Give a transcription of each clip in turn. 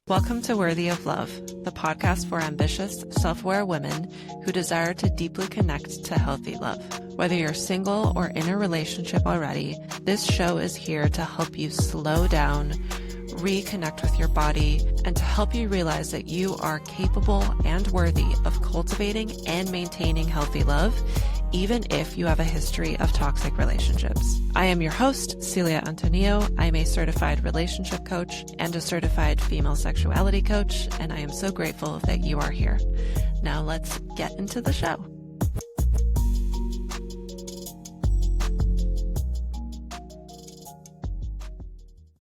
Welcome to Worthy of Love, the podcast for ambitious, self-aware women who desire to deeply connect to healthy love. Whether you're single or in a relationship already, this show is here to help you slow down, reconnect with your body, and to help you realize that you are capable and worthy of cultivating and maintaining healthy love, even if you have a history of toxic relationships. I am your host, Celia Antonio. I'm a certified relationship coach and a certified female sexuality coach, and I am so grateful that you are here. Now let's get into the show.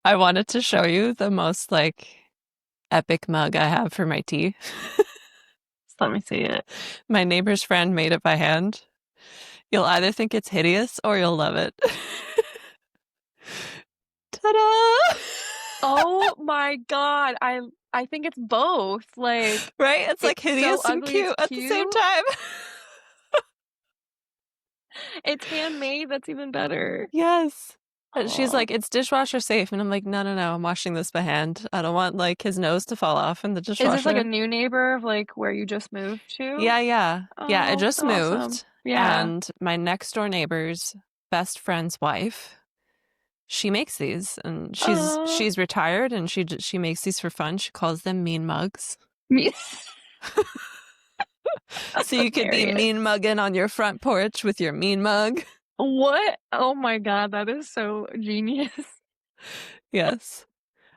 I wanted to show you the most epic mug I have for my tea. Let me see it. My neighbor's friend made it by hand. You'll either think it's hideous or you'll love it. Ta-da! Oh my God. I think it's both. Right? It's like hideous so and ugly, cute at the same time. It's handmade. That's even better. Yes. And she's Aw. like, it's dishwasher safe. And I'm like, no, I'm washing this by hand. I don't want his nose to fall off in the Is this like a dishwasher. new neighbor of where you just moved to? Yeah. Yeah, I Oh, just so moved. awesome. Yeah. And my next door neighbor's best friend's wife, she makes these, and she's retired, and she makes these for fun. She calls them mean mugs. Me. So you could be mean mugging on your front porch with your mean mug. What? Oh my God, that is so genius. Yes.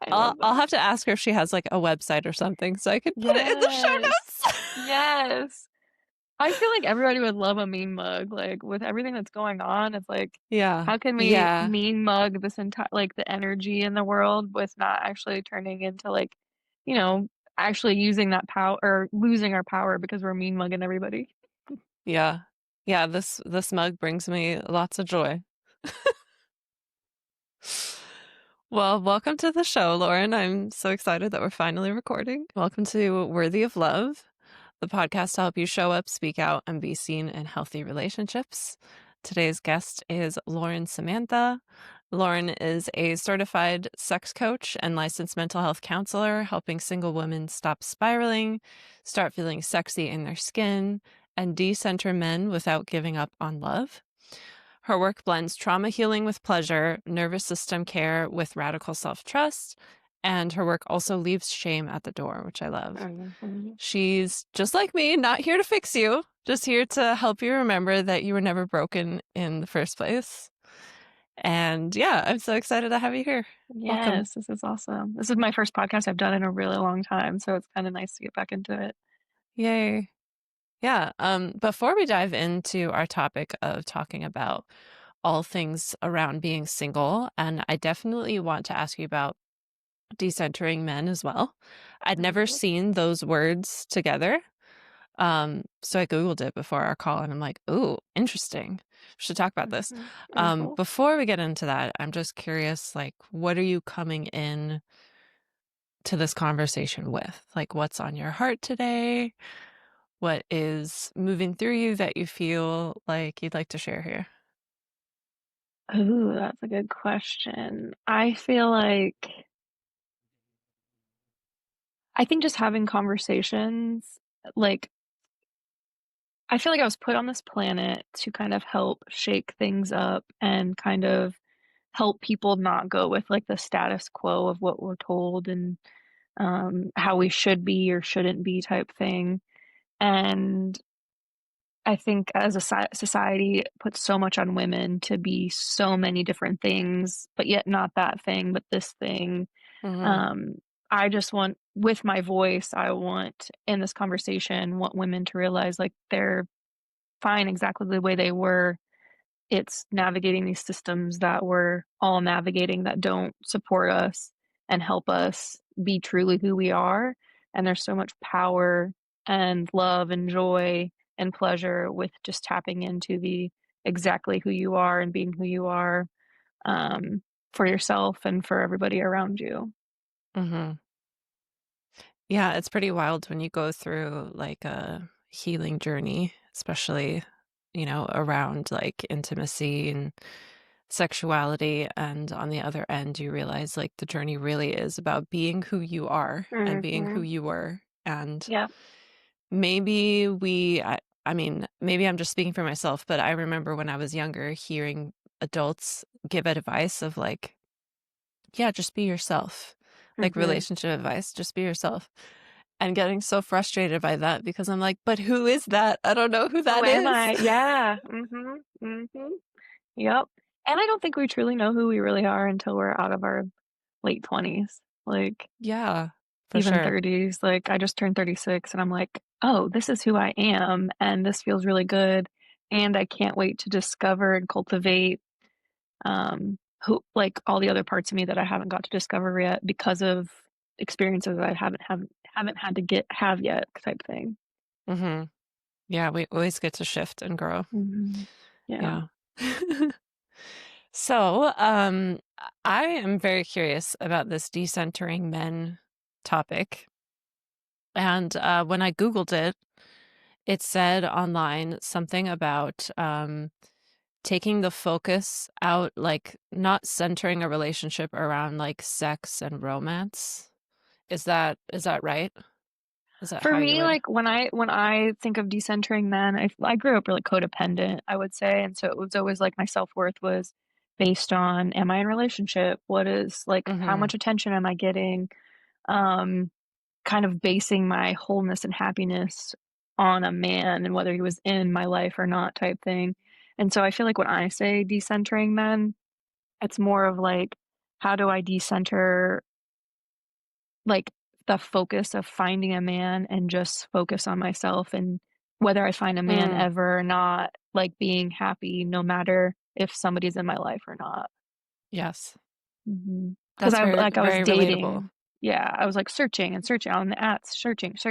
I'll have to ask her if she has a website or something so I could put it in the show notes. Yes. I feel like everybody would love a mean mug. With everything that's going on, it's Yeah. how can we mean mug this entire the energy in the world with not actually turning into actually using that power or losing our power because we're mean mugging everybody. Yeah. This mug brings me lots of joy. Well, welcome to the show, Lauren. I'm so excited that we're finally recording. Welcome to Worthy of Love, the podcast to help you show up, speak out, and be seen in healthy relationships. Today's guest is Lauren Samantha. Lauren is a certified sex coach and licensed mental health counselor, helping single women stop spiraling, start feeling sexy in their skin, and decenter men without giving up on love. Her work blends trauma healing with pleasure, nervous system care with radical self-trust, and her work also leaves shame at the door, which I love. Mm-hmm. She's just like me, not here to fix you, just here to help you remember that you were never broken in the first place. And yeah, I'm so excited to have you here. Yes, welcome. This is awesome. This is my first podcast I've done in a really long time, so it's kind of nice to get back into it. Yay. Yeah. Before we dive into our topic of talking about all things around being single, and I definitely want to ask you about decentering men as well. I'd never seen those words together. So I Googled it before our call and I'm like, ooh, interesting. We should talk about this. Before we get into that, I'm just curious, what are you coming in to this conversation with? What's on your heart today? What is moving through you that you feel like you'd like to share here? Ooh, that's a good question. I feel I think just having conversations, I feel like I was put on this planet to kind of help shake things up and kind of help people not go with the status quo of what we're told and how we should be or shouldn't be type thing. And I think as a society puts so much on women to be so many different things, but yet not that thing, but this thing. Mm-hmm. I just want, with my voice, I want in this conversation, want women to realize they're fine exactly the way they were. It's navigating these systems that we're all navigating that don't support us and help us be truly who we are. And there's so much power and love and joy and pleasure with just tapping into the exactly who you are and being who you are, for yourself and for everybody around you. Mm-hmm. Yeah, it's pretty wild when you go through a healing journey, especially, around intimacy and sexuality, and on the other end, you realize, like, the journey really is about being who you are and being who Mhm. you were, and Yep. maybe I mean, maybe I'm just speaking for myself, but I remember when I was younger hearing adults give advice of, like, "Yeah, just be yourself." Like, Mhm. relationship advice, "Just be yourself." And getting so frustrated by that because I'm like, "But who is that? I don't know who Who that am is." I? Yeah. Mhm. Mhm. Yep. And I don't think we truly know who we really are until we're out of our late 20s, like, Yeah, for even sure. 30s. Like, I just turned 36 and I'm like, "Oh, this is who I am, and this feels really good, and I can't wait to discover and cultivate, who like, all the other parts of me that I haven't got to discover yet because of experiences I haven't had to get have yet," type thing. Mhm. Yeah, we always get to shift and grow. Mhm. Yeah. Yeah. So, I am very curious about this decentering men topic. And when I Googled it, it said online something about taking the focus out, like not centering a relationship around like sex and romance. Is that right? Is that For how you me, would? like, when I think of decentering men, I grew up really codependent, I would say, and so it was always like my self-worth was based on, am I in a relationship? What is like, how Mhm. much attention am I getting? Um, kind of basing my wholeness and happiness on a man and whether he was in my life or not type thing. And so I feel like when I say decentering men, it's more of like, how do I decenter like, the focus of finding a man and just focus on myself and whether I find a man Mm, ever or not, like, being happy no matter if somebody's in my life or not. yes. Because That's very I was very relatable. dating. Yeah, I was, like, searching and searching on the apps,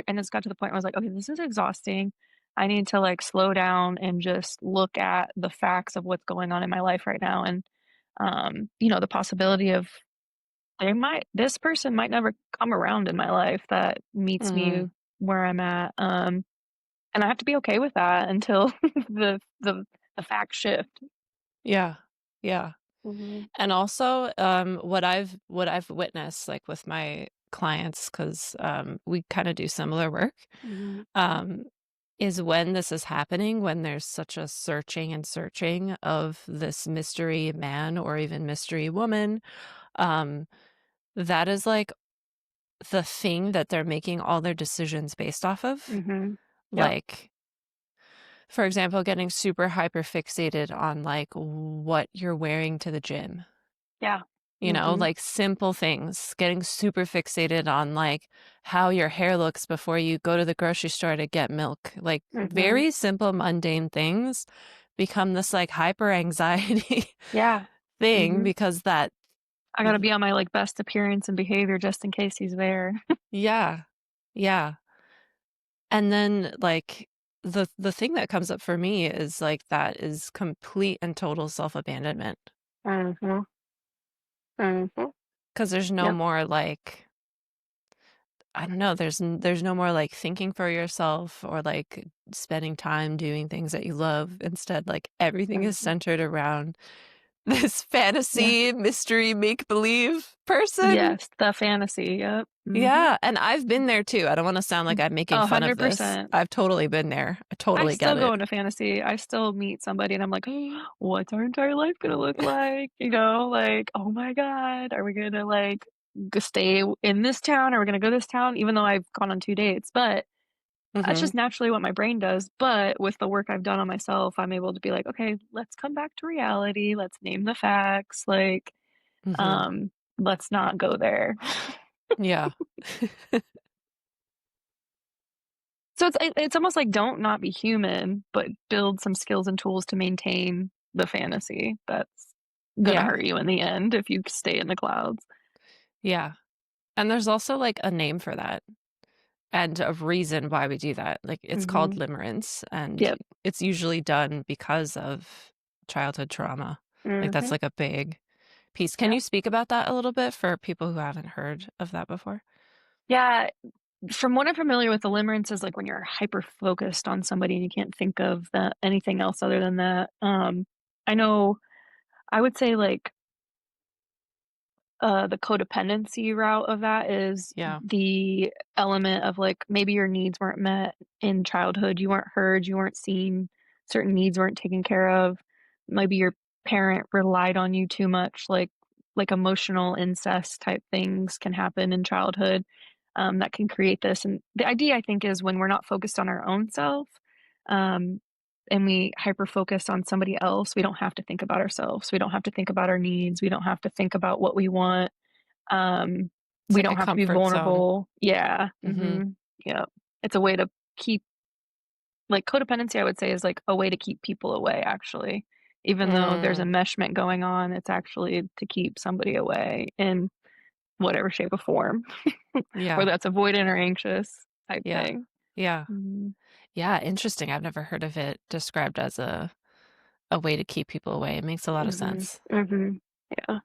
and it's got to the point where I was like, "Okay, this is exhausting. I need to, like, slow down and just look at the facts of what's going on in my life right now," and, the possibility of this person might never come around in my life that meets me Mhm. where I'm at, and I have to be okay with that until the facts shift. Yeah. Yeah. Mhm, And also, what I've witnessed, like, with my clients, 'cause, we kinda do similar work, mhm, um, is when this is happening, when there's such a searching and searching of this mystery man or even mystery woman, um, that is, like, the thing that they're making all their decisions based off of. mhm. Yep. Like, for example, getting super hyper fixated on, like, what you're wearing to the gym. Yeah. You know, Mhm, like simple things, getting super fixated on like how your hair looks before you go to the grocery store to get milk. Like mhm. very simple, mundane things become this like hyper anxiety Yeah. thing Mhm. because that, I gotta be on my, like, best appearance and behavior just in case he's there. yeah, yeah. And then like the thing that comes up for me is like that is complete and total self abandonment Mhm, mhm. because there's no Yep. more like I don't know, there's no more, like, thinking for yourself or, like, spending time doing things that you love. Instead, like, everything is Mhm. centered around this Yeah. fantasy, mystery, make-believe person. Yes, the fantasy, yep. Mhm. Yeah, and I've been there too. I don't wanna sound like I'm making fun of this. 100%. I've totally been there. I I totally still get go it. into fantasy. I still meet somebody and I'm like, "What's our entire life gonna look like?" Like, "Oh my god, are we gonna, like, stay in this town? Are we gonna go this town?" Even though I've gone on 2 dates, but that's Mhm, just naturally what my brain does, but with the work I've done on myself, I'm able to be like, "Okay, let's come back to reality, let's name the facts, like, mhm. um, let's not go there." Yeah. So it's almost like don't not be human, but build some skills and tools to maintain the fantasy that's gonna Yeah, hurt you in the end if you stay in the clouds. yeah. And there's also, like, a name for that. And a reason why we do that. Like, it's called Mhm. limerence, and Yep. it's usually done because of childhood trauma. Like, that's, Mhm. like, a big piece. Can Yep. you speak about that a little bit for people who haven't heard of that before? Yeah, from what I'm familiar with, the limerence is like when you're hyper focused on somebody and you can't think of anything else other than that. I know I would say, like, the codependency route of that is Yeah. the element of, like, maybe your needs weren't met in childhood, you weren't heard, you weren't seen, certain needs weren't taken care of. Maybe your parent relied on you too much, like emotional incest type things can happen in childhood, that can create this, and the idea, I think, is when we're not focused on our own self, um, and we hyper focus on somebody else, we don't have to think about ourselves. We don't have to think about our needs. We don't have to think about what we want. Um, It's we like a don't have to be comfort zone. vulnerable. Yeah. Mhm. Yeah. It's a way to keep like codependency, I would say, is like a way to keep people away, actually. Even though there's Mm. enmeshment going on, it's actually to keep somebody away in whatever shape or form, Yeah. whether that's avoidant or anxious type Yeah. thing. Yeah. Mhm. Yeah, interesting. I've never heard of it described as a way to keep people away. It makes a lot of Mhm. sense. Mhm. Yeah.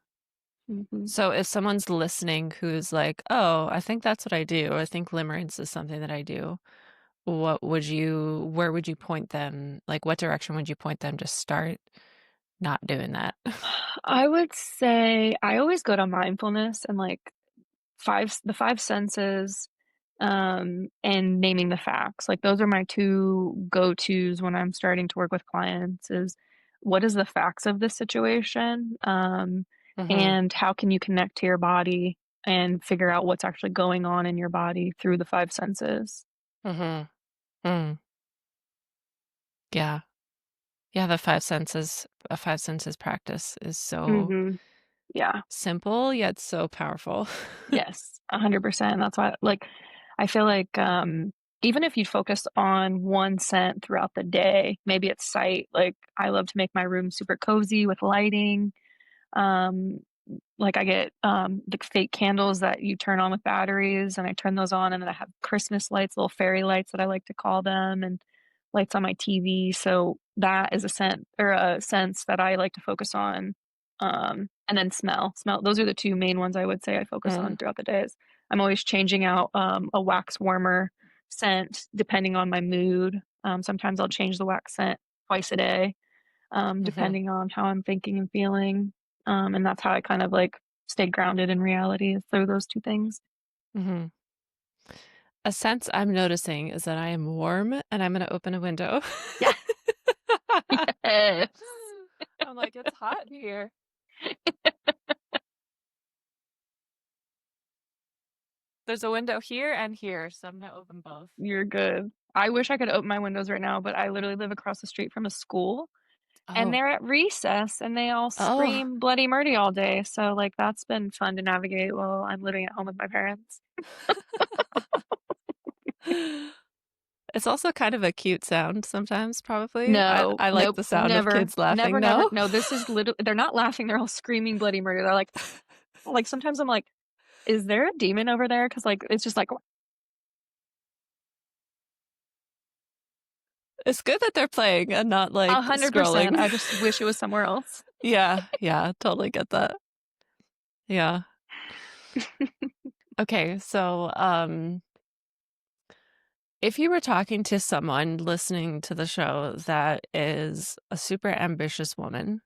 Mhm. So if someone's listening who's like, "Oh, I think that's what I do. I think limerence is something that I do." Where would you point them? Like, what direction would you point them to start not doing that? I would say I always go to mindfulness and, like, 5 senses, and naming the facts. Like, those are my 2 go-tos when I'm starting to work with clients is, what is the facts of this situation? Mhm. And how can you connect to your body and figure out what's actually going on in your body through the 5 senses? Mhm. Mm. Yeah. Yeah, the 5 senses a 5 senses practice is so Mhm. Yeah. simple, yet so powerful. Yes, 100%. That's why, like, I feel like, even if you focus on one scent throughout the day, maybe it's sight. Like, I love to make my room super cozy with lighting. Um, like, I get, the fake candles that you turn on with batteries, and I turn those on, and then I have Christmas lights, little fairy lights that I like to call them, and lights on my TV, so that is a scent or a sense that I like to focus on, and then smell. Those are the 2 main ones I would say I focus Mm. on throughout the days. I'm always changing out, a wax warmer scent depending on my mood. Sometimes I'll change the wax scent twice a day, Mhm. depending on how I'm thinking and feeling. And that's how I kind of like stay grounded in reality is through those 2 things. Mhm. A sense I'm noticing is that I am warm and I'm gonna open a window. Yeah. Yes. I'm like, "It's hot in here." There's a window here and here, so I'm gonna open both. You're good. I wish I could open my windows right now, but I literally live across the street from a school, and Oh. they're at recess, and they all Oh. scream bloody murdy all day, so, like, that's been fun to navigate while I'm living at home with my parents. It's also kind of a cute sound sometimes, probably. I No, I like nope, the sound of never, kids laughing, never, never. no? No, this is they're not laughing, they're all screaming bloody murder. They're like, sometimes I'm like, "Is there a demon over there?" Because like, it's just like It's good that they're playing and not, like, 100%. scrolling. I just wish it was somewhere else. Yeah, yeah, totally get that. Yeah. Okay, so, if you were talking to someone listening to the show that is a super ambitious woman,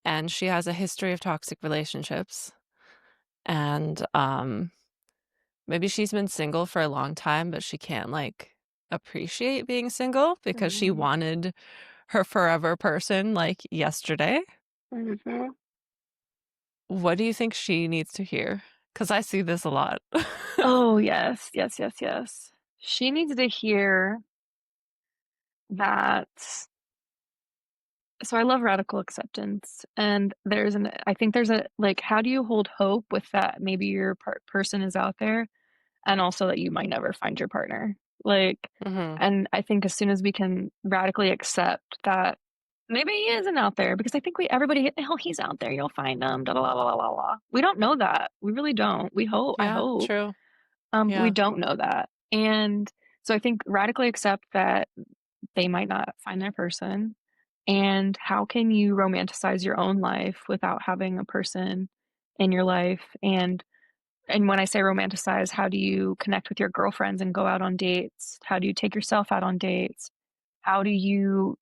and she has a history of toxic relationships, and, maybe she's been single for a long time, but she can't, like, appreciate being single because she Mhm, wanted her forever person, like, yesterday. mhm. What do you think she needs to hear? Because I see this a lot. Oh, yes, yes, yes, yes. She needs to hear that so I love radical acceptance, and I think there's a like, how do you hold hope with that maybe your person is out there, and also that you might never find your partner? Like, Mhm. and I think as soon as we can radically accept that maybe he isn't out there, because I think everybody, "Oh, he's out there, you'll find him, da da la la la la." We don't know that. We really don't. I Yeah, hope. true. We Yeah. don't know that. And so I think radically accept that they might not find their person. And how can you romanticize your own life without having a person in your life? And when I say romanticize, how do you connect with your girlfriends and go out on dates? How do you take yourself out on dates? How do you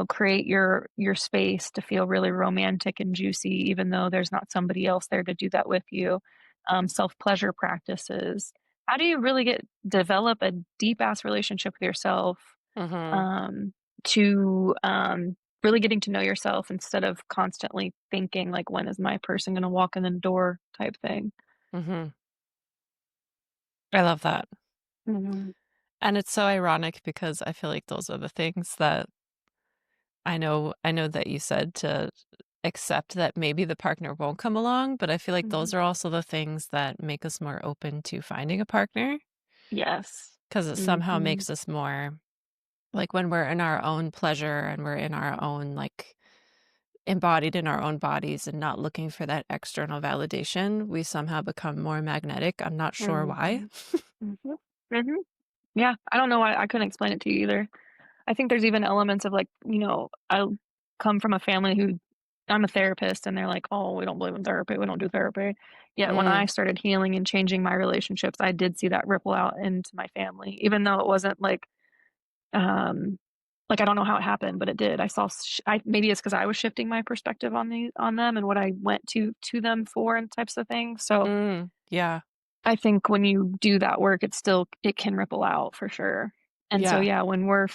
create your space to feel really romantic and juicy, even though there's not somebody else there to do that with you. Self-pleasure practices. How do you really develop a deep ass relationship with yourself, Mhm. um, to really getting to know yourself instead of constantly thinking like, when is my person going to walk in the door type thing. Mhm. I love that. Mhm. And it's so ironic because I feel like those are the things that I know that you said to accept that maybe the partner won't come along, but I feel like those Mhm. are also the things that make us more open to finding a partner Yes. because it somehow Mhm. makes us more like when we're in our own pleasure and we're in our own like embodied in our own bodies and not looking for that external validation, we somehow become more magnetic. I'm not sure why. Mhm. Mhm. Mhm. Yeah, I don't know why I couldn't explain it to you either. I think there's even elements of like, I come from a family who I'm a therapist and they're like, "Oh, we don't believe in therapy. We don't do therapy." Yet when I Mm, started healing and changing my relationships, I did see that ripple out into my family, even though it wasn't um like I don't know how it happened, but it did. I saw maybe it's cuz I was shifting my perspective on them and what I went to them for and types of things. So yeah, I think when you do that work, it can ripple out for sure. And so, yeah, yeah, when we're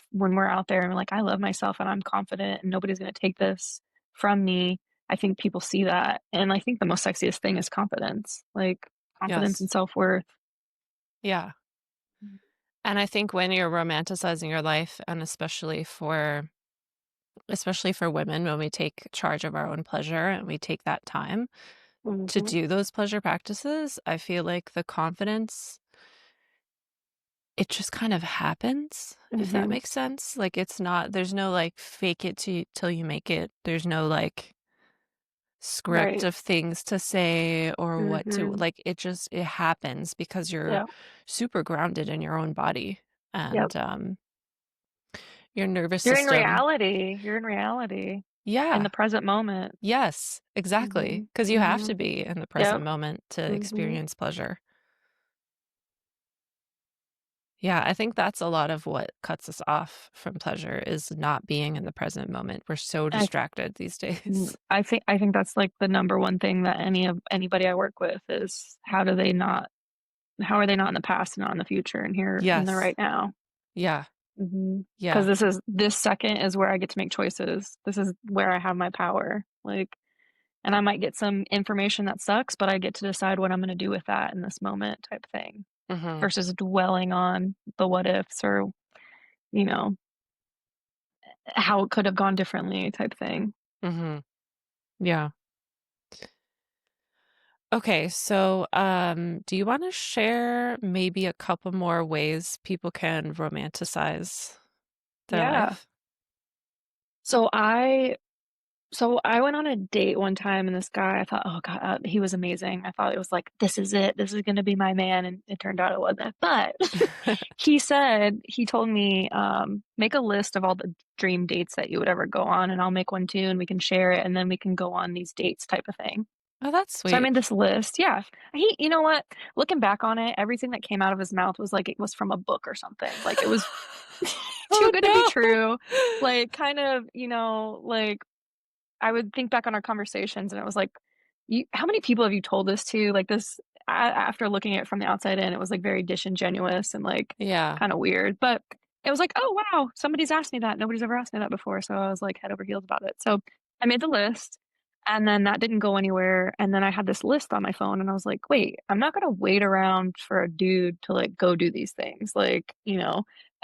out there and we're like, I love myself and I'm confident and nobody's gonna take this from me, I think people see that. And I think the most sexiest thing is confidence, like confidence yes, and self-worth. yeah. And I think when you're romanticizing your life, and especially for women, when we take charge of our own pleasure and we take that time to Mhm, do those pleasure practices, I feel like the confidence, it just kind of happens, if that mhm, makes sense. Like it's not, there's no like fake it till you make it. There's no like script right. of things to say or what to Mhm, like it happens because you're yeah, super grounded in your own body yep. and your nervous You're in system. reality. You're in reality, in Yeah. the present moment. Yes, exactly. Mhm, Because you have to mhm, be in the present yep, moment to mhm. experience pleasure. Yeah, I think that's a lot of what cuts us off from pleasure is not being in the present moment. We're so I distracted these days. I think that's, like, the number one thing that anybody I work with is how are they not in the past and not in the future and here in the Yes. right now? Yeah. Because Yeah. this second is where I get to make choices. This is where I have my power, like, and I might get some information that sucks, but I get to decide what I'm gonna do with that in this moment type thing, Mhm. versus dwelling on the what ifs or, you know, how it could have gone differently type thing. Mhm. Yeah. Okay, so do you want to share maybe a couple more ways people can romanticize their Yeah. life? So I So I went on a date one time and this guy, I thought, "Oh god, he was amazing." I thought it was like, "This is it. This is gonna be my man," and it turned out it wasn't. But he told me, "Make a list of all the dream dates that you would ever go on, and I'll make one too, and we can share it, and then we can go on these dates," type of thing. Oh, that's So I sweet. made this list. Yeah. You know what? Looking back on it, everything that came out of his mouth was like it was from a book or something. Like it was too Oh good to be no. true. Like kind of, like I would think back on our conversations and it was like, you how many people have you told this to? Like this after looking at it from the outside in, it was like very disingenuous and like Yeah. kind of weird. But it was like, oh wow, somebody's asked me that. Nobody's ever asked me that before. So I was like head over heels about it. So I made the list and then that didn't go anywhere. And then I had this list on my phone and I was like, wait, I'm not gonna wait around for a dude to like go do these things. Like,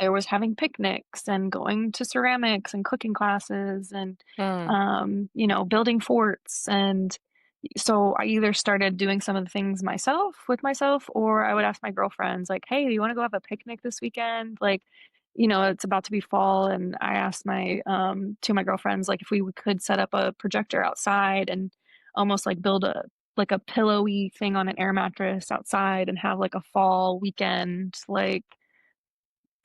I was having picnics and going to ceramics and cooking classes and Mm, building forts. And so I either started doing some of the things with myself, or I would ask my girlfriends, like, hey, do you want to go have a picnic this weekend? Like, it's about to be fall. And I asked two of my girlfriends, like, if we could set up a projector outside and almost like build like a pillowy thing on an air mattress outside and have like a fall weekend, like,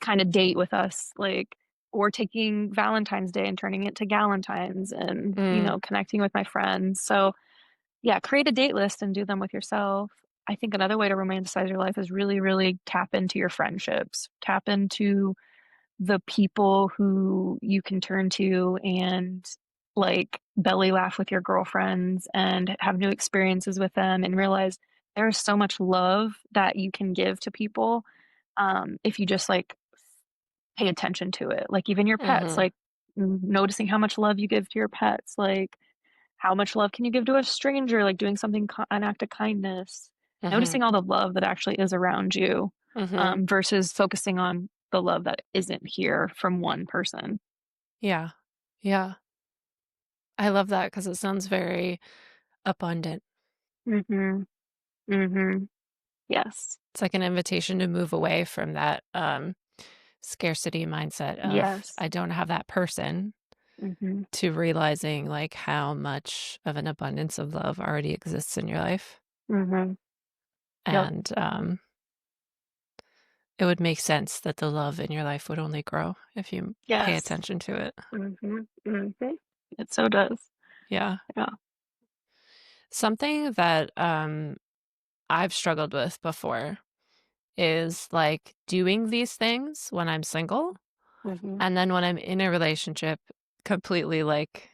kind of date with us, like, or taking Valentine's Day and turning it to Galentine's and, mm, connecting with my friends. So, yeah, create a date list and do them with yourself. I think another way to romanticize your life is really, really tap into your friendships. Tap into the people who you can turn to and, like, belly laugh with your girlfriends and have new experiences with them and realize there is so much love that you can give to people, if you just, like, pay attention to it. Like, even your pets, Mhm. like, noticing how much love you give to your pets, like, how much love can you give to a stranger, like, doing something an act of kindness, Mhm. noticing all the love that actually is around you, Mhm. versus focusing on the love that isn't here from one person. Yeah. Yeah. I love that because it sounds very abundant. Mhm. Mhm. Yes. It's like an invitation to move away from that, scarcity mindset of, Yes. "I don't have that person," Mhm. to realizing, like, how much of an abundance of love already exists in your life, Mhm. Yep. and, it would make sense that the love in your life would only grow if you pay Yes. attention to it. Mhm. Mhm. It so does. Yeah. Yeah. Something that, I've struggled with before is, like, doing these things when I'm single, Mhm. and then when I'm in a relationship, completely, like,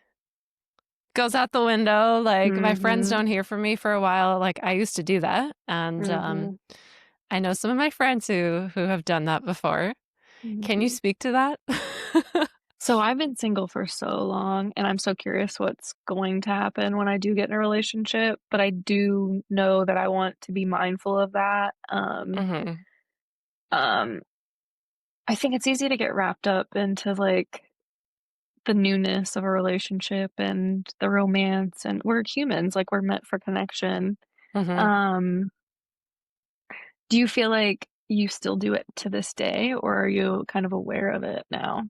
goes out the window, like, my friends Mhm. don't hear from me for a while, like, I used to do that, and, Mhm. I know some of my friends who have done that before. Can you Mhm. speak to that? So I've been single for so long, and I'm so curious what's going to happen when I do get in a relationship, but I do know that I want to be mindful of that. Mhm, Um, I think it's easy to get wrapped up into, like, the newness of a relationship and the romance, and we're humans, like, we're meant for connection. mhm. Um, do you feel like you still do it to this day, or are you kind of aware of it now?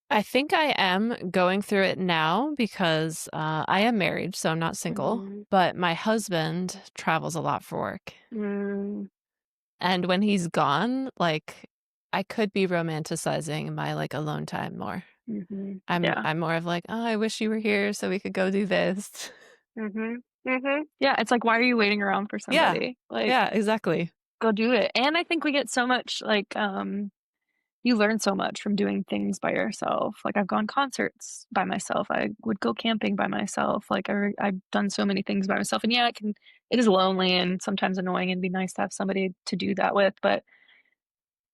I think I am going through it now because, I am married, so I'm not single, Mhm. but my husband travels a lot for work, Mm, and when he's gone, like, I could be romanticizing my, like, alone time more. mhm. I'm Yeah. I'm more of like, "Oh, I wish you were here so we could go do this." Mhm. Mhm. Yeah, it's like, why are you waiting around for Yeah. somebody? Like, Yeah, exactly. go do it. And I think we get so much, like, you learn so much from doing things by yourself. Like, I've gone concerts by myself. I would go camping by myself. Like, I've done so many things by myself. And yeah, it is lonely and sometimes annoying and be nice to have somebody to do that with. But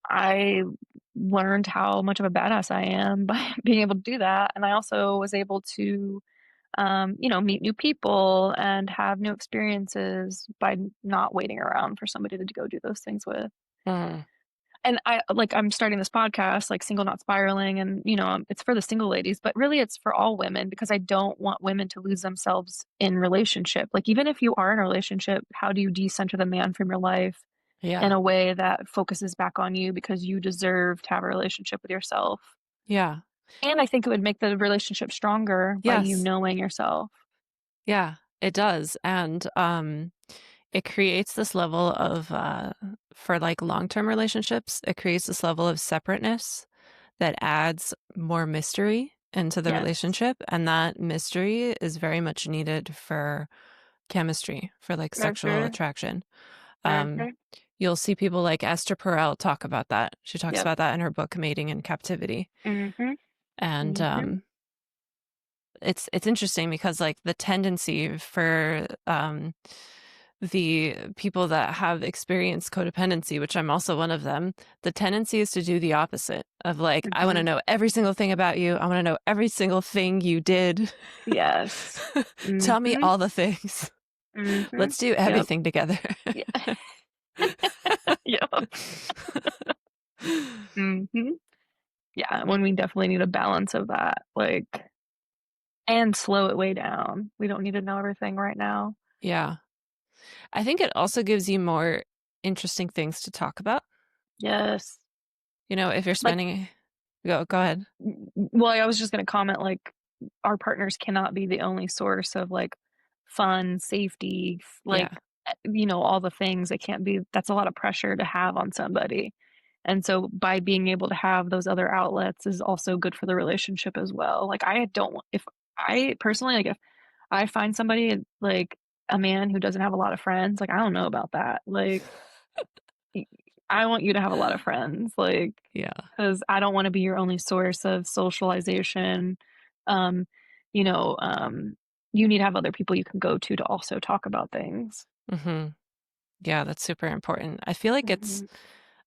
I learned how much of a badass I am by being able to do that. And I also was able to, meet new people and have new experiences by not waiting around for somebody to go do those things with. Mm, And I'm starting this podcast, like Single Not Spiraling, and, it's for the single ladies, but really it's for all women because I don't want women to lose themselves in relationship. Like, even if you are in a relationship, how do you decenter the man from your life in yeah. a way that focuses back on you because you deserve to have a relationship with yourself? Yeah. And I think it would make the relationship stronger by you Yes. knowing yourself. Yeah, it does, and, it creates this level of, for, like, long-term relationships, it creates this level of separateness that adds more mystery into the Yes. relationship, and that mystery is very much needed for chemistry, for, like, sexual Mhm. attraction. Um, Mhm. you'll see people like Esther Perel talk about that. She talks Yep. about that in her book, Mating in Captivity, Mhm. and, Mhm. it's interesting because, like, the tendency for, the people that have experienced codependency, which I'm also one of them, the tendency is to do the opposite of, like, "I wanna Mhm. know every single thing about you. I wanna know every single thing you did. Yes. Tell me Mhm. all the things. Mhm. Let's do Yep. everything together." Yeah. Yep. Mhm. Yeah, when we definitely need a balance of that, like, and slow it way down. We don't need to know everything right now. Yeah. I think it also gives you more interesting things to talk about. Yes. You know, if you're Like, spending go ahead. well, I was just gonna comment, like, our partners cannot be the only source of, like, fun, safety, Yeah. all the things. It can't be that's a lot of pressure to have on somebody. And so by being able to have those other outlets is also good for the relationship as well. Like, I don't want if I personally, like, if I find somebody, like, a man who doesn't have a lot of friends, like, I don't know about that. Like, I want you to have a lot of friends, like, Yeah. because I don't wanna be your only source of socialization. Um, you know, you need to have other people you can go to also talk about things. Mhm. Yeah, that's super important. I feel like it's Mhm.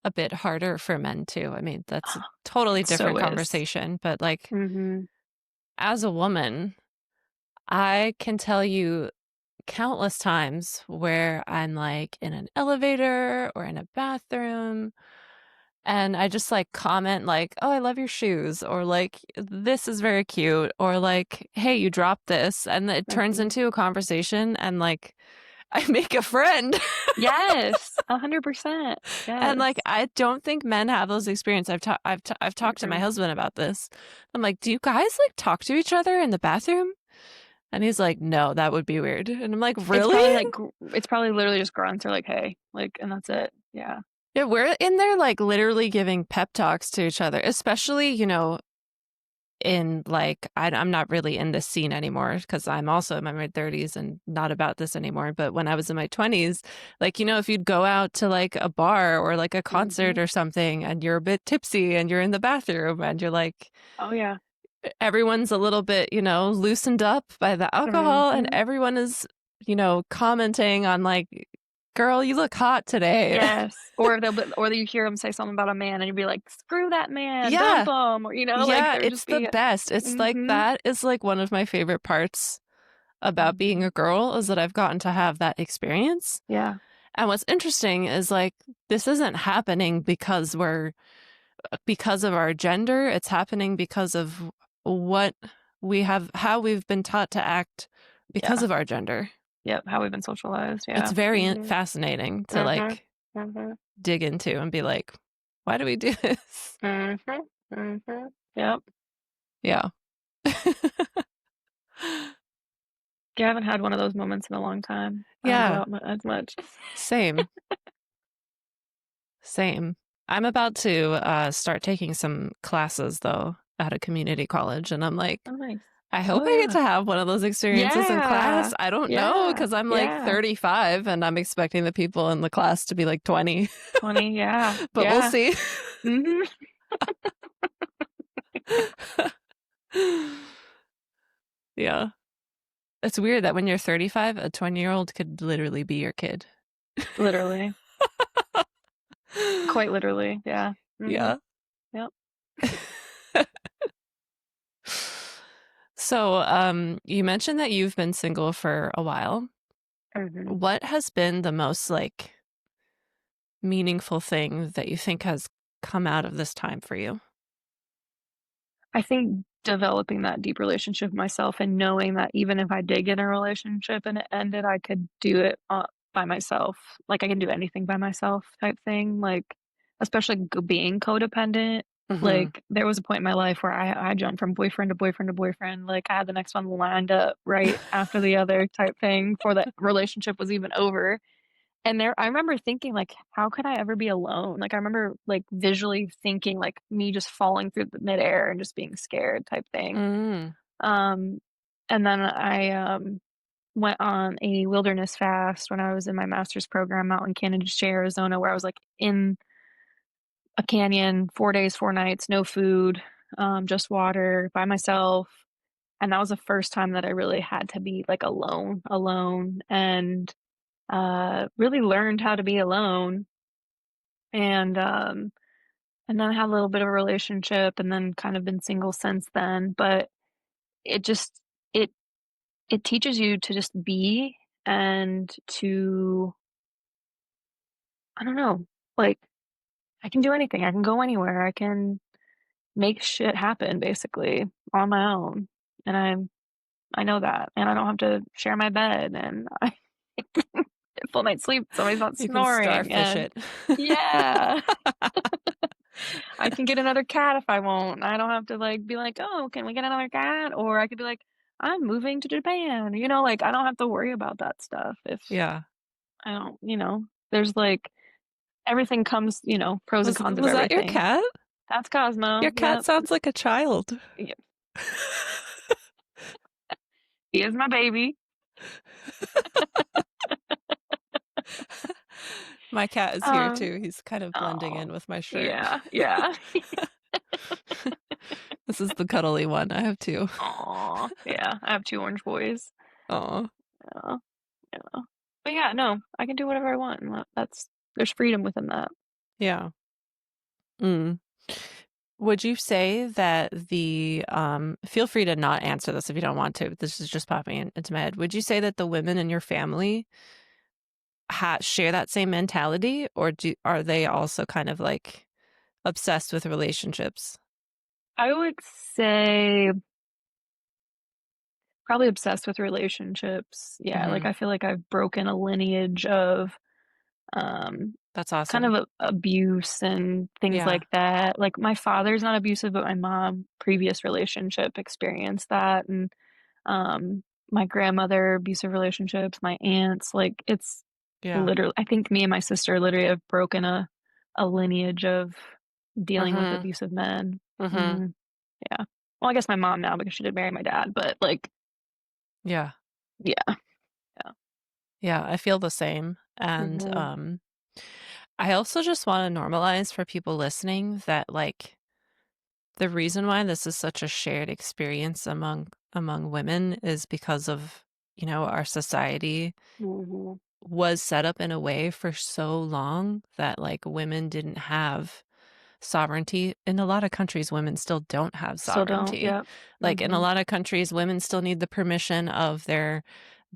a bit harder for men too. I mean, that's a totally It so different is. conversation, but, like, Mhm. as a woman, I can tell you countless times where I'm, like, in an elevator or in a bathroom, and I just, like, comment, like, "Oh, I love your shoes," or, like, "This is very cute," or, like, "Hey, you dropped this," and it turns Mhm. into a conversation, and, like, I make a friend. Yes, 100%. And, Yes. like, I don't think men have those experience I've talked to my Mm-mm. husband about this. I'm like, "Do you guys, like, talk to each other in the bathroom?" And he's like, "No, that would be weird." And I'm like, It's "Really?" probably like it's probably literally just grunts or like, "Hey," like, and that's it. Yeah. Yeah, we're in there, like, literally giving pep talks to each other, especially, in, like I'm not really in this scene anymore because 'cause I'm also in my mid-30s and not about this anymore, but when I was in my 20s, like, if you'd go out to, like, a bar or, like, a concert Mhm. or something and you're a bit tipsy and you're in the bathroom and you're like Oh, yeah. everyone's a little bit, loosened up by the alcohol and Mhm. everyone is, commenting on, like, "Girl, you look hot today." Yes. Or they'll be or you hear them say something about a man and you'd be like, "Screw that man, dump Yeah. him," or, like, Yeah, there would it's just the be best. It's like mhm. that is, like, one of my favorite parts about being Mhm. a girl is that I've gotten to have that experience. Yeah. And what's interesting is, like, this isn't happening because of our gender, it's happening because of what how we've been taught to act because Yeah. of our gender. Yep, how we've been socialized, It's yeah. very Mhm. fascinating to, Mhm. like, Mhm. dig into and be like, "Why do we do this?" Mhm. Mhm. Yep. Yeah. Yeah, I haven't had one of those moments in a long time. I don't go Yeah, out as much. same, same. I'm about to, start taking some classes, though, at a community college, and I'm like, Oh, nice. I hope Oh, I get yeah. to have one of those experiences in class. Yeah. I don't know Yeah. because 'cause I'm, like, Yeah. 35, and I'm expecting the people in the class to be, like, 20, 20, yeah. but we'll Yeah. see. Mhm. Yeah. It's weird that when you're 35, a 20-year-old could literally be your kid. Literally. Quite literally, yeah. Mhm. Yeah. Yep. So, you mentioned that you've been single for a while. Mhm. What has been the most, like, meaningful thing that you think has come out of this time for you? I think developing that deep relationship with myself and knowing that even if I did get in a relationship and it ended, I could do it, by myself. Like, I can do anything by myself type thing, like, especially being codependent. Mhm. Like, there was a point in my life where I jumped from boyfriend to boyfriend to boyfriend, like, I had the next one lined up right after the other type thing before the relationship was even over. And there I remember thinking, like, "How could I ever be alone?" Like, I remember, like, visually thinking, like, me just falling through the midair and just being scared type thing. Mm. Um, and then I went on a wilderness fast when I was in my master's program out in Canada, Arizona, where I was, like, in a canyon, 4 days, 4 nights, no food, just water, by myself, and that was the first time that I really had to be, like, alone, and really learned how to be alone, and, um, and then I had a little bit of a relationship and then kind of been single since then, but it just it it teaches you to just be and to I don't know, like, I can do anything, I can go anywhere, I can make shit happen basically on my own, and I know that, and I don't have to share my bed, and I get full night's sleep, somebody's not You can snoring, starfish and it. yeah. I can get another cat if I want. I don't have to, like, be like, "Oh, can we get another cat?" Or I could be like, "I'm moving to Japan," like, I don't have to worry about that stuff if Yeah. I don't there's, like everything comes, pros and cons of Was that your everything. cat? That's Cosmo, Your cat yep. sounds like a child. Yep, he is my baby. My cat is here Um, too. He's kind of blending oh, in with my shirt. yeah, yeah. This is the cuddly one. I have 2. Aw, yeah, I have 2 orange boys. Aw. Yeah, yeah. But yeah, no, I can do whatever I want, and that's there's freedom within that. Yeah. Mm. Would you say that feel free to not answer this if you don't want to. This is just popping into my head. Would you say that the women in your family share that same mentality, or are they also kind of like obsessed with relationships? I would say probably obsessed with relationships. Yeah, like, Mhm. I feel like I've broken a lineage of, um, That's kind of awesome. abuse and things Yeah. like that. Like, my father's not abusive, but my mom, previous relationship, experienced that, and, um, my grandmother, abusive relationships, my aunts, like, it's Yeah. literally I think me and my sister literally have broken a lineage of dealing with Mhm. abusive men. Mhm. Mhm, yeah. Well, I guess my mom now because she did marry my dad, but, like, Yeah. yeah, yeah. Yeah, I feel the same. And Mhm, I also just want to normalize for people listening that like the reason why this is such a shared experience among women is because of, our society mhm. was set up in a way for so long that like women didn't have sovereignty. In a lot of countries, women still don't have Still don't, sovereignty. yep. Like in a Mhm, lot of countries, women still need the permission of their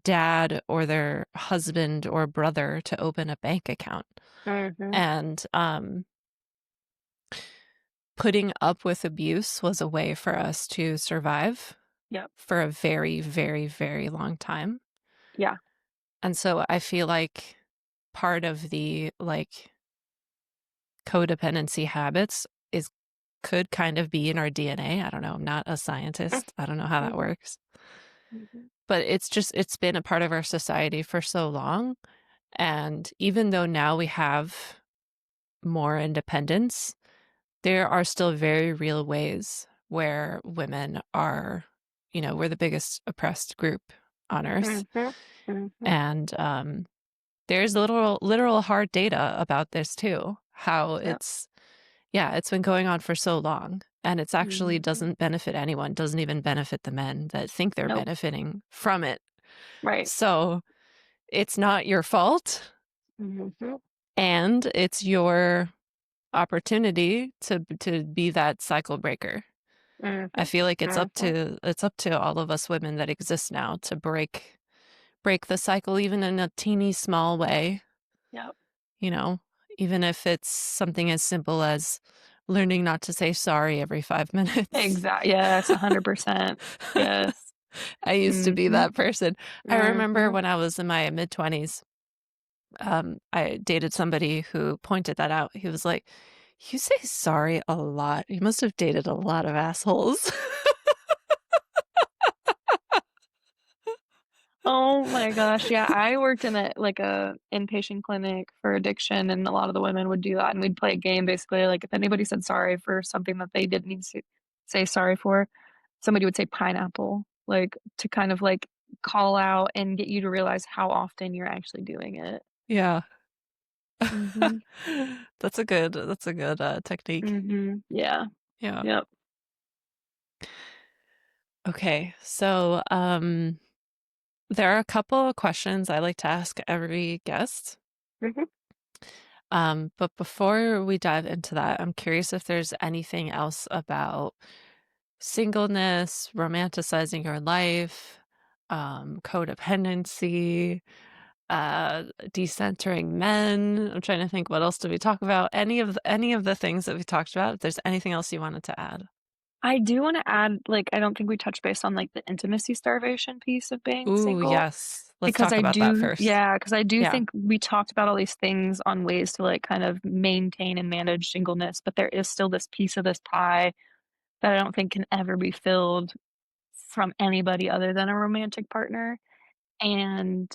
dad or their husband or brother to open a bank account. mhm, And putting up with abuse was a way for us to survive yep, for a very, very, very long time. yeah, And so I feel like part of the like codependency habits is could kind of be in our DNA. I don't know. I'm not a scientist. I don't know how that mhm, works. mhm, But it's been a part of our society for so long. And even though now we have more independence, there are still very real ways where women are, we're the biggest oppressed group on earth. mhm, mhm, And there's literal hard data about this too, how yep, it's been going on for so long. And it's actually mhm. doesn't benefit anyone, doesn't even benefit the men that think they're Nope, benefiting from it. right. So it's not your fault, Mhm, and it's your opportunity to be that cycle breaker. I mhm, feel like mhm, it's up to all of us women that exist now to break the cycle even in a teeny small way, yep. you know, even if it's something as simple as learning not to say sorry every 5 minutes. Yes, 100%. Yes. I used to be Mhm, that person. I remember mhm. when I was in my mid-20s, I dated somebody who pointed that out. He was like, "You say sorry a lot. You must have dated a lot of assholes." Oh my gosh, yeah, I worked in a inpatient clinic for addiction, and a lot of the women would do that, and we'd play a game basically, like, if anybody said sorry for something that they didn't need to say sorry for, somebody would say pineapple, like, to kind of, like, call out and get you to realize how often you're actually doing it. Yeah. Mhm, That's a good technique. mhm, yeah, Yeah. yep, Okay. So, there are a couple of questions I like to ask every guest. mhm, But before we dive into that, I'm curious if there's anything else about singleness, romanticizing your life, codependency, decentering men. I'm trying to think what else did we talk about? Any of the things that we talked about, if there's anything else you wanted to add. I do wanna add, like, I don't think we touched base on, like, the intimacy starvation piece of being Ooh, single. yes. Let's Because talk I about that do first. yeah, because I do Yeah. think we talked about all these things on ways to, like, kind of maintain and manage singleness, but there is still this piece of this pie that I don't think can ever be filled from anybody other than a romantic partner, and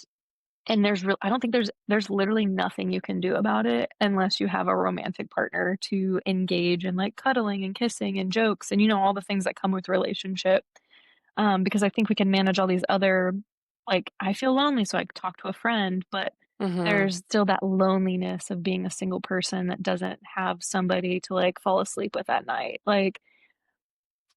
I don't think there's literally nothing you can do about it unless you have a romantic partner to engage in, like, cuddling and kissing and jokes and, all the things that come with relationship. Because I think we can manage all these other like, I feel lonely, so I talk to a friend, but Mhm. There's still that loneliness of being a single person that doesn't have somebody to, like, fall asleep with at night, like,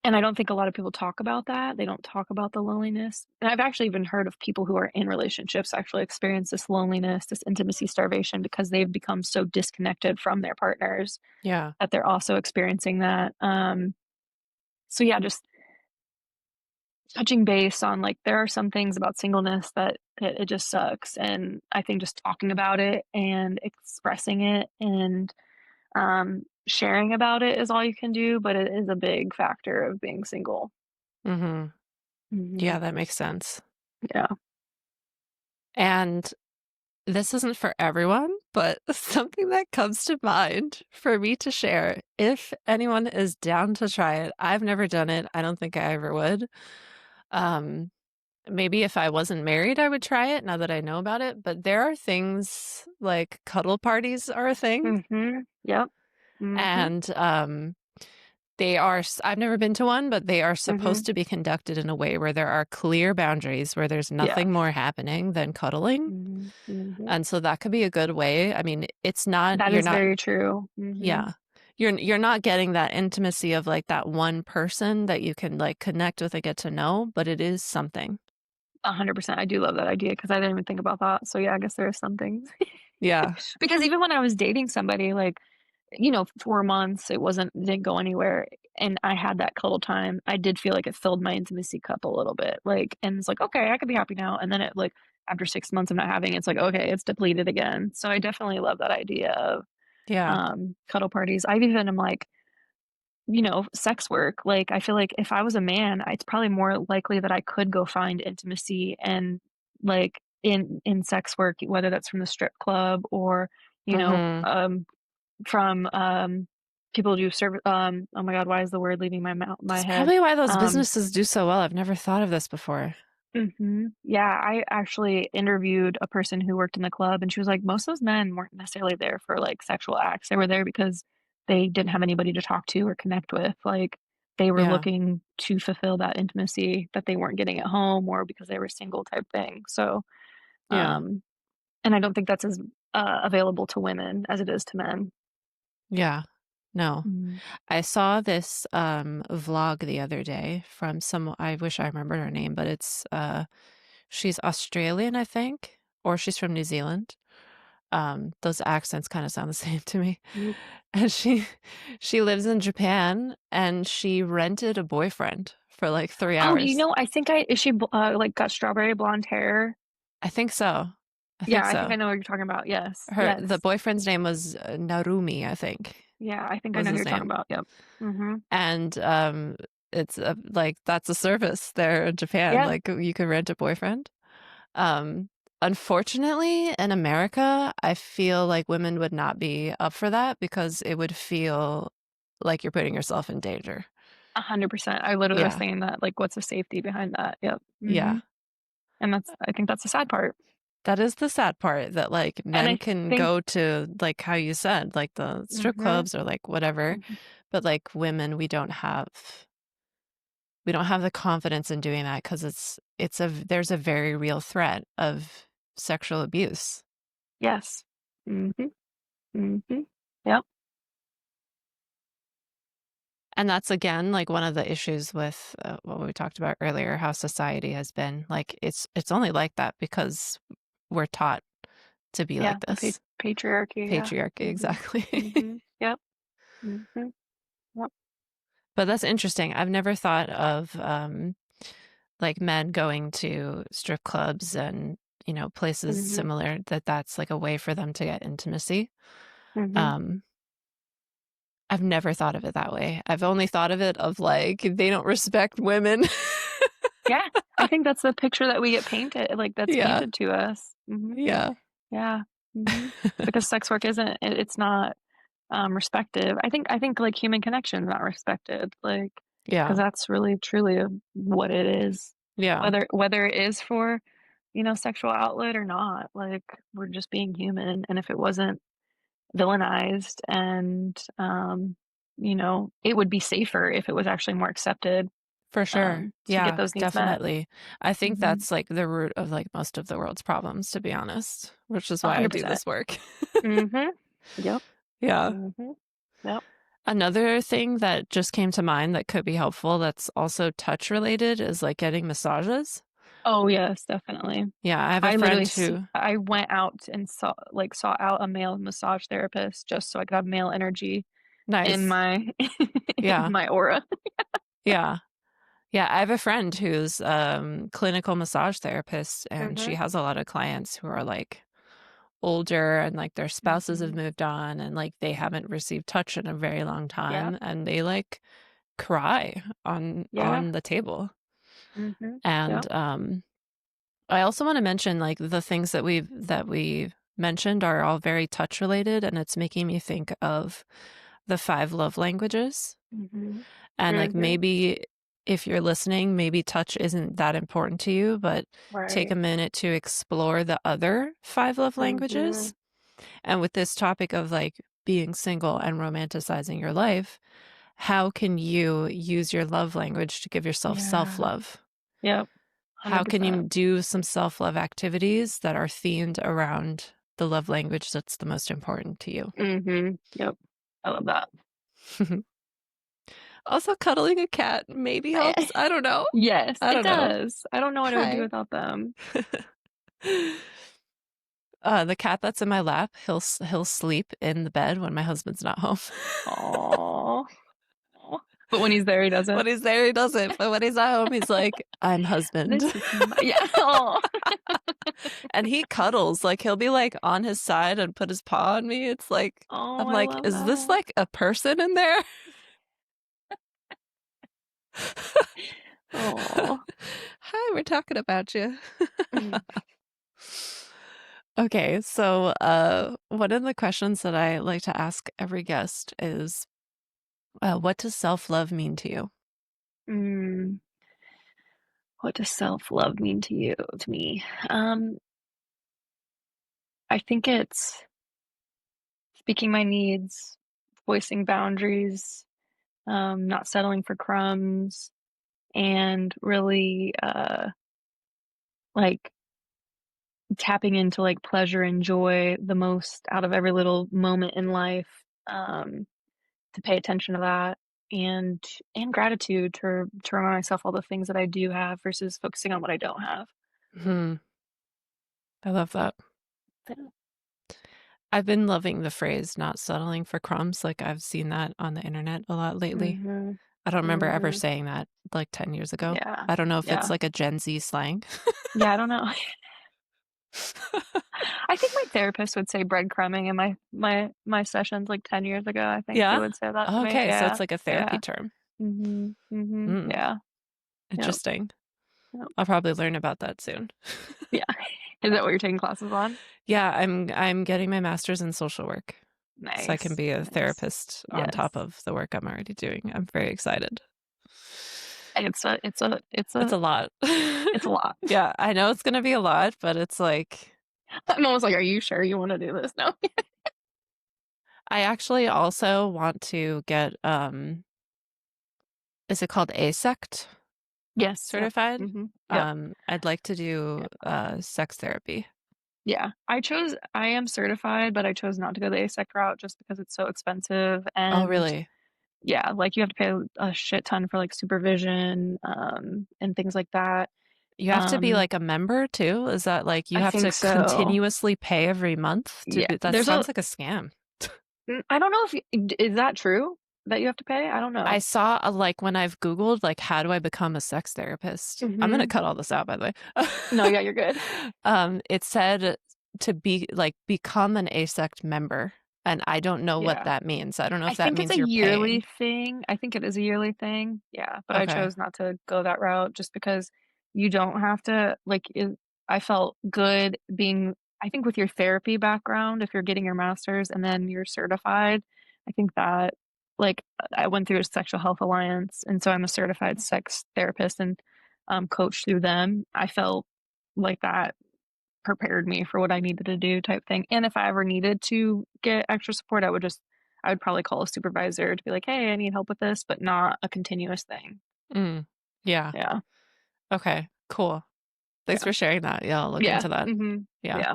and I don't think a lot of people talk about that. They don't talk about the loneliness, and I've actually even heard of people who are in relationships actually experience this loneliness, this intimacy starvation because they've become so disconnected from their partners Yeah. that they're also experiencing that, so yeah, just touching base on, like, there are some things about singleness that it just sucks, and I think just talking about it and expressing it and, sharing about it is all you can do, but it is a big factor of being single. Mhm. Mhm. Yeah, that makes sense. Yeah. And this isn't for everyone, but something that comes to mind for me to share, if anyone is down to try it, I've never done it. I don't think I ever would. Um, Maybe if I wasn't married, I would try it now that I know about it. But there are things like cuddle parties are a thing. Mhm. Yep. Mhm. And I've never been to one, but they are supposed Mhm. to be conducted in a way where there are clear boundaries, where there's nothing Yes. more happening than cuddling. Mhm. Mhm. And so that could be a good way. I mean, it's not That you're is not very true. Mhm. yeah. You're not getting that intimacy of, like, that one person that you can, like, connect with and get to know, but it is something. 100%. I do love that idea because I didn't even think about that. So, yeah, I guess there are some things. Yeah. Because even when I was dating somebody, like, 4 months, didn't go anywhere, and I had that cuddle time, I did feel like it filled my intimacy cup a little bit, like, and it's like, "Okay, I could be happy now," and then after 6 months of not having it, it's like, "Okay, it's depleted again." So I definitely love that idea of, Yeah. cuddle parties. I've even am like, sex work, like, I feel like if I was a man, it's probably more likely that I could go find intimacy and, like, in sex work, whether that's from the strip club or, you know, Mhm. from, people who do oh my god, why is the word leaving my That's head? probably why those Um businesses do so well. I've never thought of this before. Mhm. Yeah, I actually interviewed a person who worked in the club, and she was like, "Most of those men weren't necessarily there for, like, sexual acts. They were there because they didn't have anybody to talk to or connect with, like, they were Yeah. looking to fulfill that intimacy that they weren't getting at home or because they were single type thing." So, Yeah. um and I don't think that's as, available to women as it is to men. Yeah. No. Mhm. I saw this, vlog the other day from some I wish I remembered her name, but she's Australian, I think, or she's from New Zealand. Those accents kinda sound the same to me. Mhm. And she lives in Japan, and she rented a boyfriend for, like, 3 Oh, do you hours. know, I think I is she like, got strawberry blonde hair? I think so. I Yeah, think I think so. I know what you're talking about. Yes, The yes. boyfriend's name was, Narumi, I think, Yeah, I think I was know who his you're talking name. about. Yep. Mhm. And, it's, like, that's a service there in Japan, Yeah, like, you can rent a boyfriend. Um, Unfortunately, in America, I feel like women would not be up for that because it would feel like you're putting yourself in danger. 100%. I literally was Yeah, saying that, like, what's the safety behind that? Yep. yeah. Mhm. And I think that's the sad part. That is the sad part that, like, And men I can think go to, like, how you said, like, the strip Mhm, clubs or, like, whatever, mhm. but, like, women, we don't have the confidence in doing that because there's a very real threat of sexual abuse. Yes. Mhm, mhm. Yep. And that's again, like, one of the issues with, what we talked about earlier, how society has been, like, it's only like that because we're taught to be Yeah, like the this. patriarchy, yeah. Patriarchy, Mhm, exactly. mhm. Yep. Mhm. Yep. But that's interesting. I've never thought of, like, men going to strip clubs and, places Mhm, similar, that's, like, a way for them to get intimacy. mhm. Um, I've never thought of it that way. I've only thought of it of, like, they don't respect women. Yeah, I think that's the picture that we get painted like, that's Yeah, painted to us. Mhm. yeah. Yeah. Mhm. Because sex work isn't it's not, respected. I think, like, human connection is not respected, like, because Yeah, that's really truly, what it is. yeah, Whether it is for, sexual outlet or not, like, we're just being human, and if it wasn't villainized and, it would be safer if it was actually more accepted. For sure. to get Yeah, those needs met. definitely. I think Mhm. that's like the root of like most of the world's problems, to be honest, which is why I do 100%. this work. Mhm. Yep. Yeah. Mhm. Yep. Another thing that just came to mind that could be helpful that's also touch related is like getting massages. Oh, yes, definitely. Yeah, I have a friend who I went out and sought out a male massage therapist just so I could have male energy in nice. my in Yeah. my aura. Yeah. Yeah, I have a friend who's clinical massage therapist and she Mhm. has a lot of clients who are like older and like their spouses have Mhm. moved on and like they haven't received touch in a very long Yeah. time and they like cry Yeah. on the table. Mhm. And Yep. I also want to mention like the things that we mentioned are all very touch related and it's making me think of the five love languages. Mhm. And like Mhm. maybe if you're listening, maybe touch isn't that important to you, but take a Right. minute to explore the other five love Mhm. languages. And with this topic of like being single and romanticizing your life, how can you use your love language to give yourself self Yeah. love? Yep. How can you 100%. do some self love activities that are themed around the love language that's the most important to you? Mhm. Yep. I love that. Also, cuddling a cat maybe helps. I don't know. Yes, I it don't know. does. I don't know what I would do Hi. without them. The cat that's in my lap, he'll sleep in the bed when my husband's not home. Aw. Aw. But when he's there, he When doesn't. he's there, he doesn't. But when he's at home, he's like, "I'm husband," This is my yeah. Aw. and he cuddles. Like he'll be like on his side and put his paw on me. It's like Oh, I'm I like, love is this that. like a person in there? Oh. Hi, we're talking about you. Okay, so one of the questions that I like to ask every guest is, what does self-love mean to you? Mm, what does self-love mean to you to me? Um, I think it's speaking my needs, voicing boundaries, not settling for crumbs, and really, like, tapping into, like, pleasure and joy the most out of every little moment in life, to pay attention to that, and gratitude to remind myself all the things that I do have versus focusing on what I don't have. Hmm, I love that. Yeah. I've been loving the phrase "not settling for crumbs." Like I've seen that on the internet a lot lately. Mhm. I don't remember ever Mhm. saying that like 10 years ago. Yeah. I don't know if it's Yeah. like a Gen Z slang. Yeah, I don't know. I think my therapist would say breadcrumbing in my sessions, like, 10 years ago, I think they Yeah? would say that to me. Okay, so Yeah. it's like a therapy Yeah. term. Mhm. Mhm. Hmm, Yeah. Yep. interesting. Yep. I'll probably learn about that soon. Yeah. Is that what you're taking classes on? Yeah, I'm getting my master's in social work, so I can Nice. be a Nice. therapist on Yes. top of the work I'm already doing. I'm very excited. It's It's a lot. a lot. Yeah, I know it's gonna be a lot, but it's like I'm almost like, "Are you sure you wanna do this?" No. I actually also want to get, is it called ASECT Yes. Yep. certified? Mhm. Yep. I'd like to do, Yep. sex therapy. Yeah. I am certified, but I chose not to go the ASEC route just because it's so expensive Oh, and really? yeah, like, you have to pay a shit ton for, like, supervision, and things like that. You have to be, Um, like, a member too? Is that, like, you I have think to so. continuously pay every month to Yeah, be that there's sounds like a scam. I don't know if is that true that you have to pay? I don't I know. saw, like, when I've Googled, like, "How do I become a sex therapist?" I'm gonna Mhm. cut all this out, by the way. No, yeah, you're good. It said to be like, become an ASECT member, and I don't know what Yeah. that means. I don't know I if that think it's a means you're yearly paying. thing. I think it is a yearly thing. Yeah, but I Okay. chose not to go that route just because you don't have to I felt good being I think with your therapy background, if you're getting your master's and then you're certified, I think that I went through a sexual health alliance and so I'm a certified sex therapist and coach through them. I felt like that prepared me for what I needed to do type thing. And if I ever needed to get extra support, I would probably call a supervisor to be like, "Hey, I need help with this," but not a continuous thing. Mm. Yeah. Yeah. Okay. Cool. Thanks Yeah. for sharing that. Yeah, I'll look Yeah. into that. Mhm. Yeah. Yeah.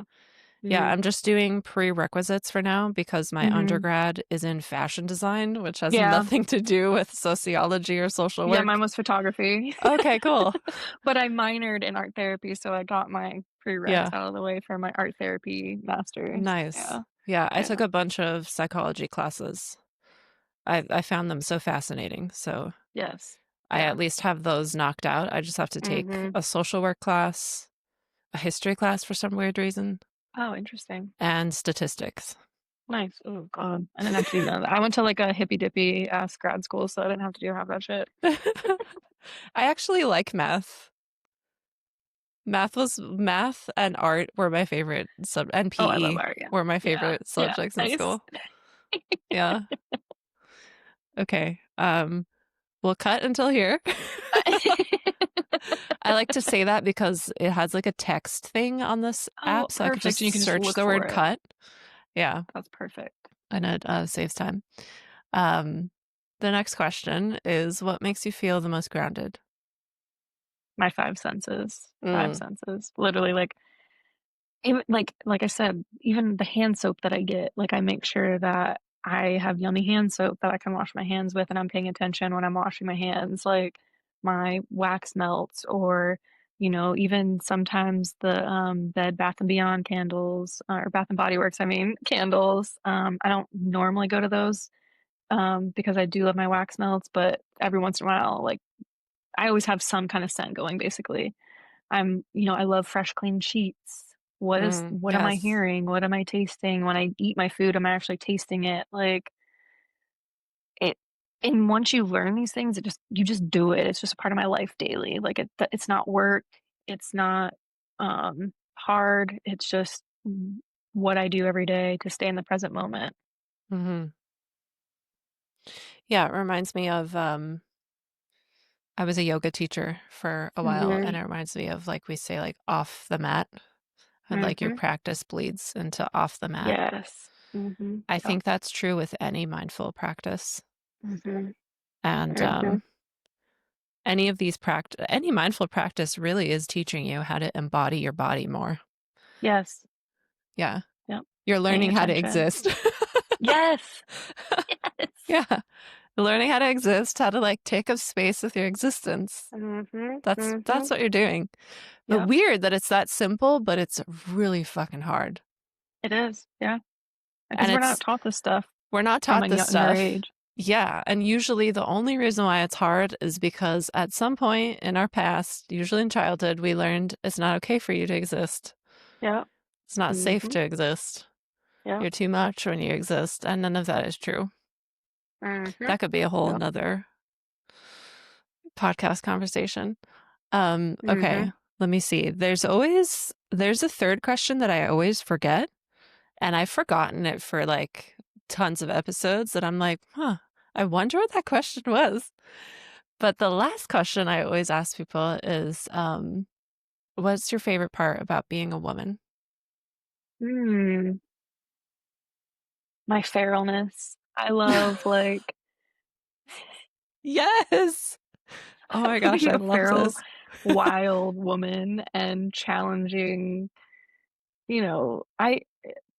Yeah, Mhm. I'm just doing prerequisites for now because my Mhm. undergrad is in fashion design, which has Yeah. nothing to do with sociology or social Yeah, work. mine was photography. Okay, cool. But I minored in art therapy, so I got my prereqs Yeah, out of the way for my art therapy master's. nice. Yeah. Yeah, I took Yeah. a bunch of psychology classes. I found them so fascinating. So Yes. I Yeah. at least have those knocked out. I just have to take Mhm. a social work class, a history class for some weird reason, Oh, interesting. and statistics. Nice. Oh god. I didn't have to do none of that. I went to, like, a hippy dippy ass grad school, so I didn't have to do half that shit. I actually like math. Math and art were my favorite and Oh, I love PE art, yeah. were my Yeah. favorite Yeah. subjects in Nice. school. Yeah. Okay. We'll cut until here. I like to say that because it has like a text thing on this Oh, app, so I could perfect, just and you can just search look the for word it. cut. Yeah, That's perfect. and it saves time. Um, the next question is, what makes you feel the most grounded? My 5 senses. 5 Mm, senses. Literally, like, even like I said, even the hand soap that I get, like, I make sure that I have yummy hand soap that I can wash my hands with, and I'm paying attention when I'm washing my hands, like, my wax melts or, even sometimes the, Bed Bath& and Beyond candles, or Bath& and Body Works, I mean, candles, I don't normally go to those, because I do love my wax melts, but every once in a while, like, I always have some kind of scent going, basically. I love fresh, clean sheets. What am I yes. hearing? What am I tasting? When I eat my food, am I actually tasting it? Like, it and once you learn these things, you just do it. It's just a part of my life daily. Like, it's not work. It's not, hard. It's just what I do every day to stay in the present moment. Hmm. Yeah, it reminds me of I was a yoga teacher for a while, and Mhm. it reminds me of like we say like off the mat, and like your Mhm. practice bleeds into off the mat. Yes. Mhm. I Yep. think that's true with any mindful practice. Mhm. And Mhm. any mindful practice really is teaching you how to embody your body more. Yes. Yeah. Yep. You're Paying learning how to attention. exist. Yes. Yes. Yeah. You're learning how to exist, how to like take up space with your existence. Mhm. That's Mhm. what you're doing. But Yep. weird that it's that simple, but it's really fucking hard. It is. Yeah. And Because we're not it's taught this stuff we're not from taught a this younger stuff. age. Yeah, and usually the only reason why it's hard is because at some point in our past, usually in childhood, we learned it's not okay for you to exist. Yep. It's not safe Mhm. to exist. Yep. You're too much when you exist, and none of that is true. Mhm. That could be a whole Yep. nother podcast conversation. Okay, Mhm. let me see. There's a third question that I always forget, and I've forgotten it for like tons of episodes that I'm like, huh, I wonder what that question was. But the last question I always ask people is, what's your favorite part about being a woman? Mm. My feralness. I love, like, Yes. Oh my gosh, being I a love feral, this. wild woman and challenging, I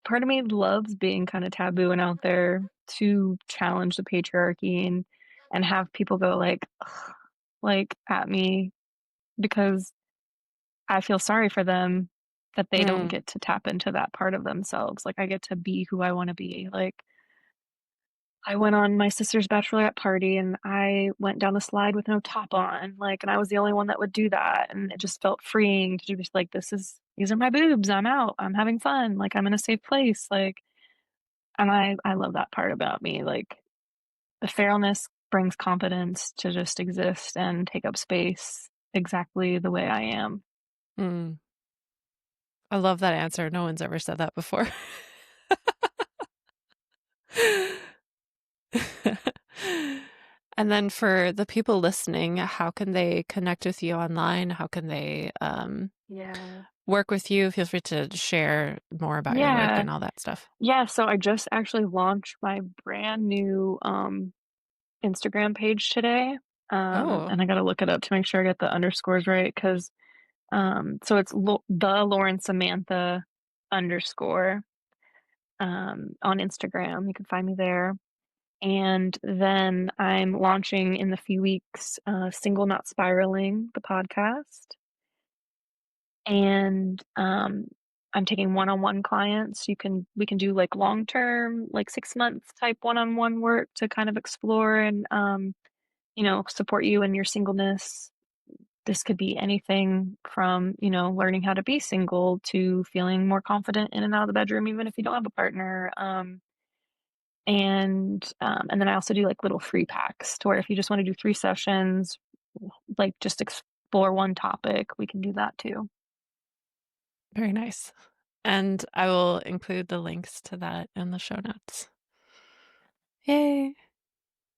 part of me loves being kinda taboo and out there to challenge the patriarchy and have people go like, "Ugh," like, at me because I feel sorry for them that they don't Mm, get to tap into that part of themselves. Like, I get to be who I wanna be. Like, I went on my sister's bachelorette party, and I went down the slide with no top on, like, and I was the only one that would do that, and it just felt freeing to just like, these are my boobs, I'm out, I'm having fun, like, I'm in a safe place, like, and I love that part about me, like, the feralness brings confidence to just exist and take up space exactly the way I am. mm. I love that answer. No one's ever said that before. And then for the people listening, how can they connect with you online? How can they Yeah. work with you? Feel free to share more about your work Yeah. and all that stuff. Yeah, so I just actually launched my brand new, Instagram page today. Oh, and I gotta look it up to make sure I get the underscores right 'cause, so it's the Lauren Samantha underscore, on Instagram. You can find me there. And then I'm launching in a few weeks, Single Not Spiraling, the podcast. And, I'm taking one-on-one clients. We can do, like, long-term, like, 6 months type one-on-one work to kind of explore and, support you in your singleness. This could be anything from, learning how to be single to feeling more confident in and out of the bedroom even if you don't have a partner, and then I also do, like, little free packs to where if you just wanna do 3 sessions, like, just explore one topic, we can do that too. very nice. And I will include the links to that in the show notes. Yay.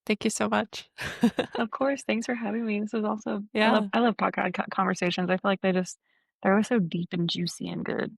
Thank you so much. Of course, thanks for having me. This is also Yeah. I love podcast conversations. I feel like they're always so deep and juicy and good.